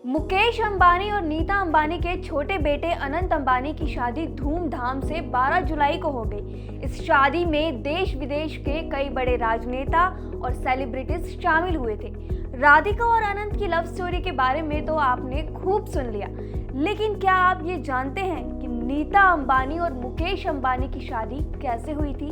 मुकेश अंबानी और नीता अंबानी के छोटे बेटे अनंत अंबानी की शादी धूमधाम से 12 जुलाई को हो गई। इस शादी में देश विदेश के कई बड़े राजनेता और सेलिब्रिटीज शामिल हुए थे। राधिका और अनंत की लव स्टोरी के बारे में तो आपने खूब सुन लिया, लेकिन क्या आप ये जानते हैं कि नीता अंबानी और मुकेश अंबानी की शादी कैसे हुई थी?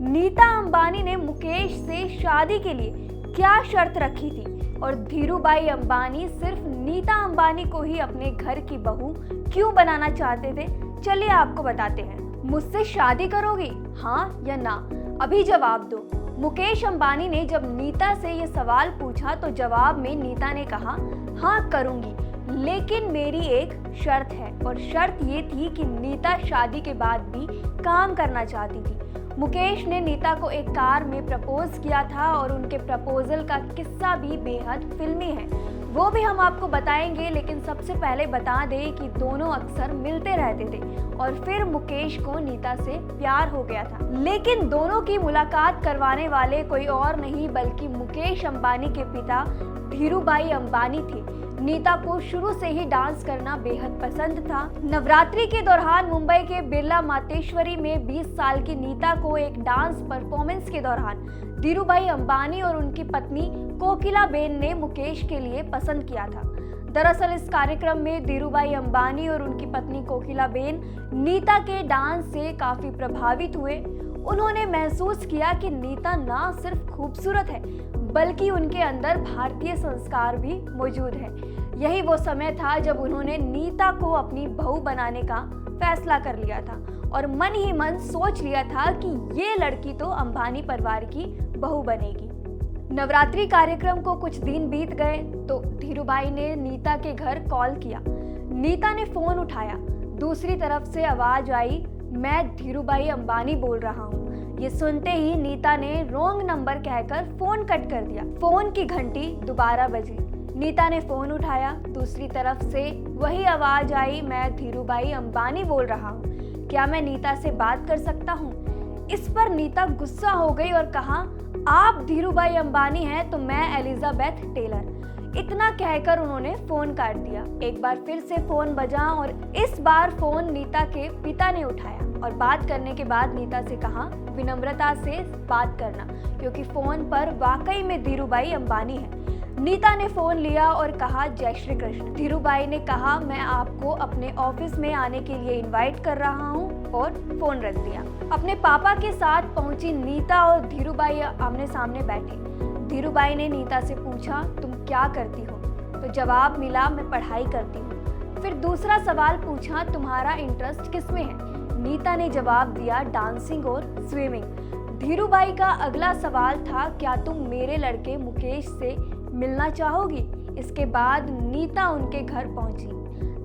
नीता अंबानी ने मुकेश से शादी के लिए क्या शर्त रखी थी और धीरूभाई अंबानी सिर्फ नीता अंबानी को ही अपने घर की बहू क्यों बनाना चाहते थे? चलिए आपको बताते हैं। मुझसे शादी करोगी, हाँ या ना? अभी जवाब दो। मुकेश अंबानी ने जब नीता से ये सवाल पूछा तो जवाब में नीता ने कहा, हाँ करूंगी, लेकिन मेरी एक शर्त है और शर्त ये थी कि नीता शादी के बाद भी काम करना चाहती थी। मुकेश ने नीता को एक कार में प्रपोज किया था और उनके प्रपोजल का किस्सा भी बेहद फिल्मी है, वो भी हम आपको बताएंगे। लेकिन सबसे पहले बता दें कि दोनों अक्सर मिलते रहते थे और फिर मुकेश को नीता से प्यार हो गया था। लेकिन दोनों की मुलाकात करवाने वाले कोई और नहीं बल्कि मुकेश अंबानी के पिता धीरूभाई अंबानी थे। नीता को शुरू से ही डांस करना बेहद पसंद था। नवरात्रि के दौरान मुंबई के बिरला मातेश्वरी में 20 साल की नीता को एक डांस परफॉर्मेंस के दौरान धीरूभाई अंबानी और उनकी पत्नी कोकिलाबेन ने मुकेश के लिए पसंद किया था। दरअसल इस कार्यक्रम में धीरूभाई अंबानी और उनकी पत्नी कोकिलाबेन नीता के डांस से काफी प्रभावित हुए। उन्होंने महसूस किया कि नीता ना सिर्फ खूबसूरत है बल्कि उनके अंदर भारतीय संस्कार भी मौजूद है। यही वो समय था जब उन्होंने नीता को अपनी बहू बनाने का फैसला कर लिया था और मन ही मन सोच लिया था कि ये लड़की तो अंबानी परिवार की बहू बनेगी। नवरात्रि कार्यक्रम को कुछ दिन बीत गए तो धीरूभाई ने नीता के घर कॉल किया। नीता ने फोन उठाया। दूसरी तरफ से आवाज आई, मैं धीरूभाई अंबानी बोल रहा हूँ। ये सुनते ही नीता ने रॉन्ग नंबर कहकर फोन कट कर दिया। फोन की घंटी दोबारा बजी। नीता ने फोन उठाया। दूसरी तरफ से वही आवाज आई, मैं धीरूभाई अंबानी बोल रहा हूँ, क्या मैं नीता से बात कर सकता हूँ? इस पर नीता गुस्सा हो गई और कहा, आप धीरूभाई अंबानी हैं तो मैं एलिजाबेथ टेलर। इतना कहकर उन्होंने फोन काट दिया। एक बार फिर से फोन बजा और इस बार फोन नीता के पिता ने उठाया और बात करने के बाद नीता से कहा, विनम्रता से बात करना क्योंकि फोन पर वाकई में धीरूभाई अंबानी है। नीता ने फोन लिया और कहा, जय श्री कृष्ण। धीरूभाई ने कहा, मैं आपको अपने ऑफिस में आने के लिए इनवाइट कर रहा हूँ और फोन रख दिया। अपने पापा के साथ पहुंची नीता और धीरूभाई आमने सामने बैठे। धीरूभाई ने नीता से पूछा, तुम क्या करती हो? तो जवाब मिला, मैं पढ़ाई करती हूँ। फिर दूसरा सवाल पूछा, तुम्हारा इंटरेस्ट किसमें है? नीता ने जवाब दिया, डांसिंग और स्विमिंग। धीरूभाई का अगला सवाल था, क्या तुम मेरे लड़के मुकेश से मिलना चाहोगी? इसके बाद नीता उनके घर पहुंची।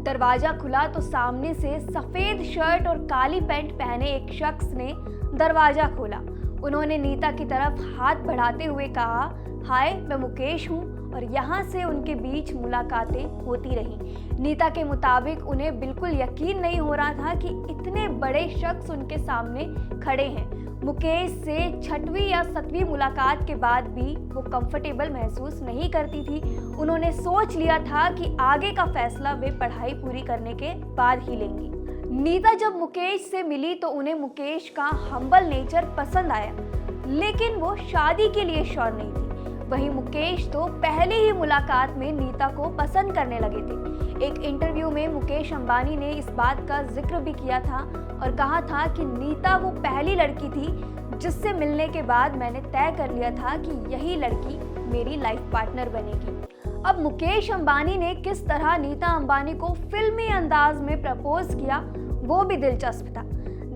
दरवाजा खुला तो सामने से सफेद शर्ट और काली पैंट पहने एक शख्स ने दरवाजा खोला। उन्होंने नीता की तरफ हाथ बढ़ाते हुए कहा, हाय मैं मुकेश हूँ, और यहाँ से उनके बीच मुलाकातें होती रहीं। नीता के मुताबिक उन्हें बिल्कुल यकीन नहीं हो रहा था कि इतने बड़े शख्स उनके सामने खड़े हैं। मुकेश से 6वीं या 7वीं मुलाकात के बाद भी वो कंफर्टेबल महसूस नहीं करती थी। उन्होंने सोच लिया था कि आगे का फैसला वे पढ़ाई पूरी करने के बाद ही लेंगी। नीता जब मुकेश से मिली तो उन्हें मुकेश का हम्बल नेचर पसंद आया, लेकिन वो शादी के लिए श्योर नहीं थी। वहीं मुकेश तो पहले ही मुलाकात में नीता को पसंद करने लगे थे। एक इंटरव्यू में मुकेश अंबानी ने इस बात का जिक्र भी किया था और कहा था कि नीता वो पहली लड़की थी जिससे मिलने के बाद मैंने तय कर लिया था कि यही लड़की मेरी लाइफ पार्टनर बनेगी। अब मुकेश अंबानी ने किस तरह नीता अंबानी को फिल्मी अंदाज में प्रपोज किया वो भी दिलचस्प था।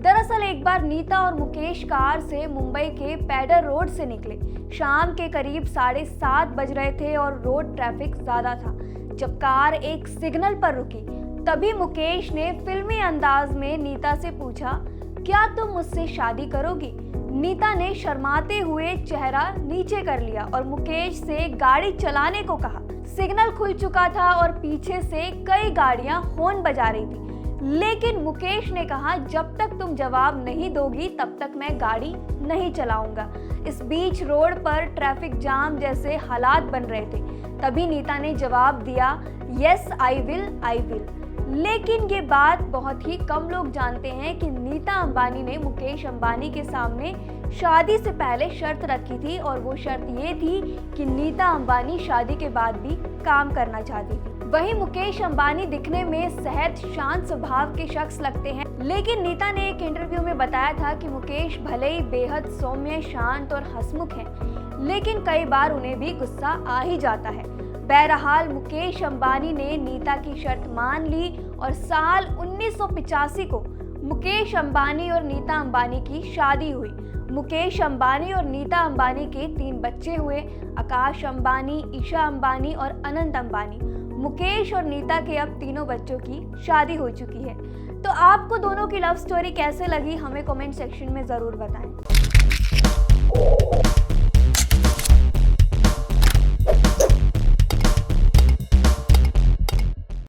दरअसल एक बार नीता और मुकेश कार से मुंबई के पैडर रोड से निकले। शाम के करीब 7:30 बज रहे थे और रोड ट्रैफिक ज्यादा था। जब कार एक सिग्नल पर रुकी तभी मुकेश ने फिल्मी अंदाज में नीता से पूछा, क्या तुम मुझसे शादी करोगी? नीता ने शर्माते हुए चेहरा नीचे कर लिया और मुकेश से गाड़ी चलाने को कहा। सिग्नल खुल चुका था और पीछे से कई गाड़ियां हॉर्न बजा रही थी, लेकिन मुकेश ने कहा, जब तक तुम जवाब नहीं दोगी तब तक मैं गाड़ी नहीं चलाऊंगा। इस बीच रोड पर ट्रैफिक जाम जैसे हालात बन रहे थे। तभी नीता ने जवाब दिया, यस आई विल। लेकिन ये बात बहुत ही कम लोग जानते हैं कि नीता अंबानी ने मुकेश अंबानी के सामने शादी से पहले शर्त रखी थी, और वो शर्त ये थी कि नीता अंबानी शादी के बाद भी काम करना चाहती थी। वहीं मुकेश अंबानी दिखने में सहज शांत स्वभाव के शख्स लगते हैं, लेकिन नीता ने एक इंटरव्यू में बताया था कि मुकेश भले ही बेहद सौम्य, शांत और हंसमुख हैं, लेकिन कई बार उन्हें भी गुस्सा आ ही जाता है। बहरहाल मुकेश अंबानी ने नीता की शर्त मान ली और साल 1985 को मुकेश अंबानी और नीता अंबानी की शादी हुई। मुकेश अंबानी और नीता अंबानी के 3 बच्चे हुए, आकाश अंबानी, ईशा अंबानी और अनंत अंबानी। मुकेश और नीता के अब तीनों बच्चों की शादी हो चुकी है। तो आपको दोनों की लव स्टोरी कैसे लगी, हमें कमेंट सेक्शन में ज़रूर बताएं।